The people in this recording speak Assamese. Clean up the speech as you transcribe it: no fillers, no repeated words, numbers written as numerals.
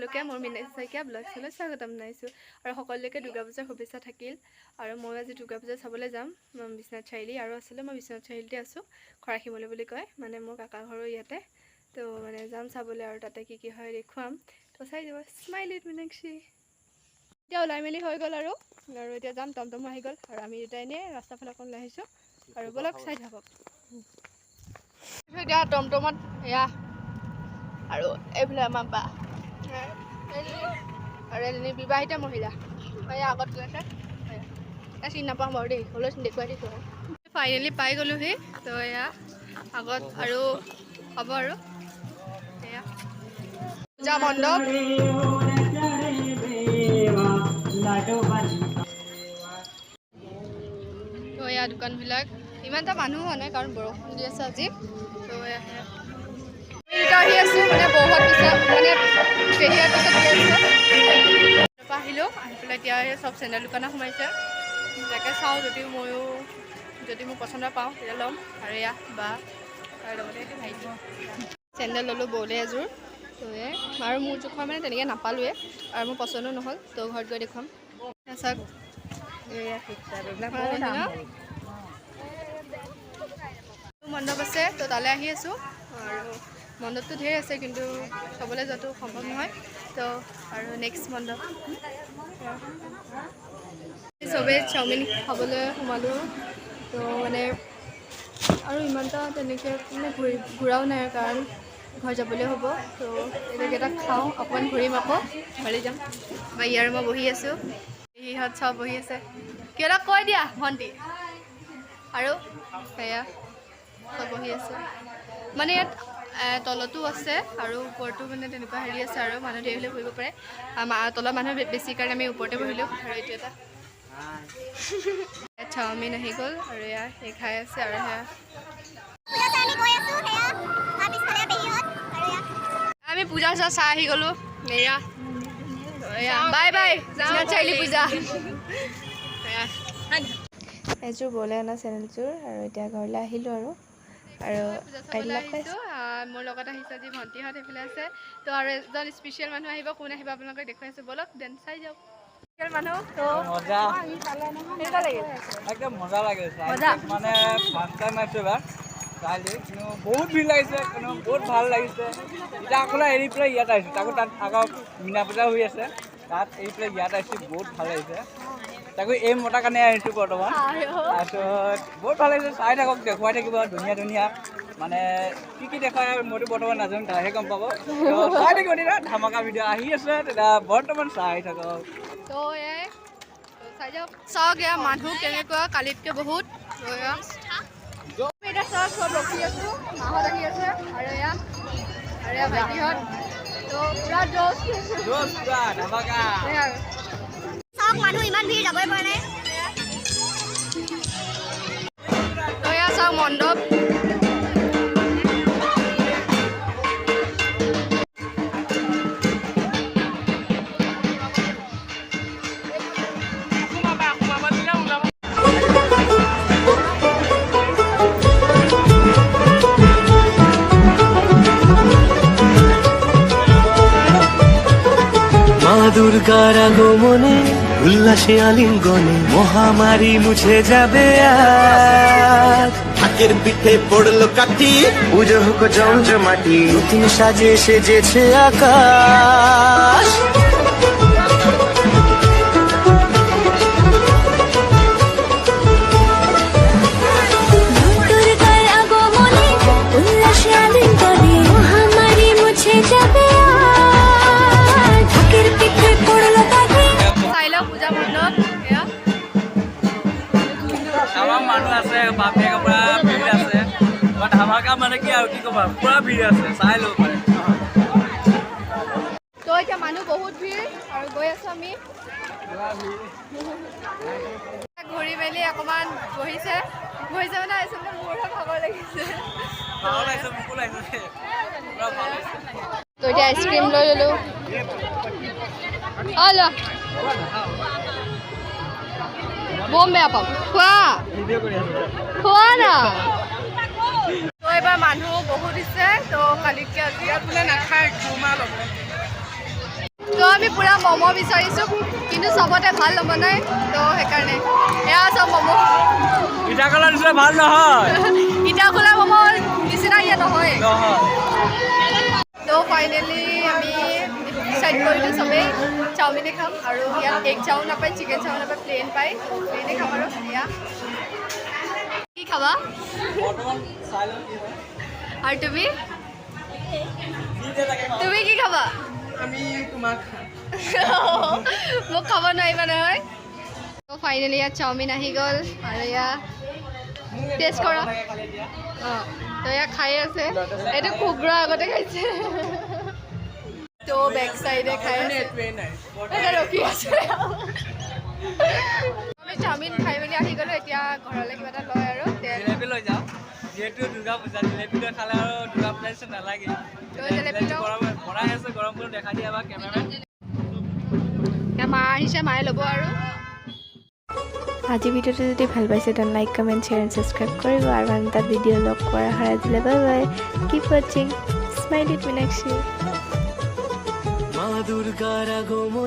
সকলোকে মোৰ মীনাক্ষী শইকীয়া ব্লগ চেনেলত স্বাগতম জনাইছোঁ আৰু সকলোকে দুৰ্গা পূজাৰ শুভেচ্ছা থাকিল আৰু মই আজি দুৰ্গা পূজা চাবলৈ যাম বিশ্বনাথ চাৰিআলি আৰু আচলতে মই বিশ্বনাথ চাৰিআলিতে আছোঁ খৰাশিমলী বুলি কয় মানে মোৰ কাকা ঘৰৰ ইয়াতে তো মানে যাম চাবলৈ আৰু তাতে কি কি হয় দেখুৱাম তো চাই যাব স্মাইল ইট মীনাক্ষী এতিয়া ওলাই মেলি হৈ গ'ল আৰু এতিয়া যাম টমটম আহি গ'ল আৰু আমি এতিয়া এনেই ৰাস্তাৰ ফালে অকণ ওলাই আহিছোঁ আৰু ব'লক চাই থাকক এতিয়া টমটমত এয়া আৰু এইফালে আমাৰ বা আৰু এজনী বিবাহিত মহিলা এয়া আগত গৈ আছে চিনি নাপাওঁ বাৰু দেই হ'লেও দেখুৱাই দিছোঁ ফাইনেলি পাই গ'লোহি তো এয়া আগত আৰু হ'ব আৰু এয়া পূজা মণ্ডপ তো এয়া দোকানবিলাক ইমান এটা মানুহ হোৱা নাই কাৰণ বৰষুণ দি আছে আজি তো এয়া আহি আছোঁ মানে বহুত পিছত মানে পেহিয়াৰ পিছত আহিলোঁ আহি পেলাই এতিয়া চব চেণ্ডেল দোকানত সোমাইছে তাকে চাওঁ যদি মোৰ পচন্দ পাওঁ তেতিয়া ল'ম আৰু এয়া বা তাৰ লগতে ভাইটি চেণ্ডেল ল'লোঁ বৌলে এযোৰ তো আৰু মোৰ জোখৰ মানে তেনেকৈ নাপালোৱে আৰু মোৰ পচন্দো নহ'ল তো ঘৰত গৈ দেখুৱাম চাওক মণ্ডপ আছে তো তালৈ আহি আছোঁ আৰু মণ্ডপটো ঢেৰ আছে কিন্তু চাবলৈ যোৱাটো সম্ভৱ নহয় তো আৰু নেক্সট মণ্ডপ চবেই চাওমিন খাবলৈ সোমালোঁ তো মানে আৰু ইমানটা তেনেকৈ মানে ঘূৰাও নাই কাৰণ ঘৰ যাবলৈ হ'ব তো এইকেইটা খাওঁ অকণমান ঘূৰিম আকৌ ঘৰলৈ যাম বা ইয়াৰ মই বহি আছোঁ সিহঁত চব বহি আছে কিবা এটা কৈ দিয়া ভণ্টি আৰু সেয়া চব বহি আছে মানে ইয়াত তলতো আছে আৰু ওপৰতো মানে তেনেকুৱা হেৰি আছে আৰু মানুহ ধেৰ হ'লে বহিব পাৰে তলৰ মানুহ বেছি কাৰণে আমি ওপৰতে বহিলোঁ আৰু এইটো এটা চাওমিন আহি গ'ল আৰু এয়া সেই খাই আছে আৰু সেয়া আমি পূজা চূজা চাই আহি গ'লোঁ এয়া বাই বাই চাৰিআলি পূজা এযোৰ বলে অনা চেনেলযোৰ আৰু এতিয়া ঘৰলৈ আহিলোঁ আৰু মোৰ লগত আহিছে আজি ভণ্টিহঁত সেইফালে আছে তো আৰু এজন স্পেচিয়েল মানুহ আহিব কোন আহিব আপোনালোকক দেখুৱাই আছোঁ ব'লক দেন চাই যাওক মানুহ তো একদম মজা লাগে মানে ফাৰ্ষ্ট টাইম আহিছোঁ এবাৰ চাইলি কিন্তু বহুত ভিৰ লাগিছে কিন্তু বহুত ভাল লাগিছে এতিয়া আকৌ এৰি পেলাই ইয়াত আহিছোঁ তাকো তাত আকৌ মীনা পূজা হৈ আছে তাত এৰি পেলাই ইয়াত আহিছোঁ বহুত ভাল লাগিছে তাকো এই মতাৰ কাৰণে আহিছোঁ বৰ্তমান তাৰপিছত বহুত ভাল লাগিছে চাই থাকক দেখুৱাই থাকিব ধুনীয়া ধুনীয়া মানে কি দেখুৱাই মইতো বৰ্তমান নাজানো তাইহে গম পাব চাই থাকিব তেতিয়া ধামাকা ভিডিঅ' আহি আছে তেতিয়া বৰ্তমান চাই থাকক তো চাই যাওক চাওক এয়া মানুহ কেনেকুৱা কালিতকৈ বহুত এতিয়া চাওক চব ৰখি আছোঁ মাহঁত আহি আছে আৰু এয়া ভাইটিহঁত তো পুৰা ধামাকা চাওক মানুহ ইমান ভিৰ যাবই পৰা নাই তো এয়া চাওক মণ্ডপ দুর্গার আগমনে উল্লাসে আলিঙ্গনে মহামারী মুছে যাবে আজ ঢাকের পিঠে পড়লো কাঠি পুজো হোক জমজমাটি নতুন সাজে সেজেছে আকাশ দুর্গার আগমনে উল্লাসে আলিঙ্গনে মহামারী মুছে যাবে পূজা মণ্ডপ এয়া আমাৰ মানুহ আছে বাপেকৰ পৰা ভিৰ আছে ধামাকা মানে কি আৰু কি ক'বা পুৰা ভিৰ আছে চাই ল'ব পাৰে তো এতিয়া মানুহ বহুত ভিৰ আৰু গৈ আছোঁ আমি ঘূৰি মেলি অকণমান বহিছে মানে আচলতে মোৰহে ভাগৰ লাগিছে মোকো লাগিছে তো এতিয়া আইচক্ৰীম লৈ ল'লোঁ বম বেয়া পাম খোৱা না তো এইবাৰ মানুহ বহুত দিছে তো কালিতকৈ আজি বোলে নাখায় পূৰা ম'ম' বিচাৰিছোঁ কিন্তু চবতে ভাল নবনাই তো সেইকাৰণে এয়া চব ম'ম' ইটা কলা নিচিনা ভাল নহয় ইটা খোলা ম'ম' নিচিনা ইয়াত নহয় তো ফাইনেলি আমি ডিচাইড কৰিলোঁ চবেই চাওমিনে খাম আৰু ইয়াত এগ চাও নাপায় চিকেন চাও নাপায় প্লেন পায় প্লেনে খাম আৰু এয়া কি খাবা আৰু তুমি কি খাবা মোক খাব নোৱাৰিবা নহয় তো ফাইনেলি ইয়াত চাওমিন আহি গ'ল আৰু ইয়াত টেষ্ট কৰা অঁ তো ইয়াত খাই আছে এইটো খুগুৰা আগতে খাইছে তো বেক চাইডে খাই আছে ৰখি আছে আমি চাওমিন খাই মেলি আহি গ'লোঁ এতিয়া ঘৰলৈ কিবা এটা লয় আৰু জিলেপি লৈ যাওঁ যিহেতু দুৰ্গা পূজা জিলেপি লৈ খালে আৰু দুৰ্গা পূজা নিচিনা নালাগে বনাই আছে গৰম কৰি দেখা দিয়া বা কেমেৰামেন মা আহিছে মায়ে ল'ব আৰু আজি ভিডিঅ'টো যদি ভাল পাইছে দেন like comment share and subscribe কৰিব আৰু আন এটা ভিডিঅ' লগ কৰা আজিলৈ বাই বাই কিপ ৱাচিং স্মাইল উইথ মীনাক্ষী মা দুৰ্গাৰ আগমন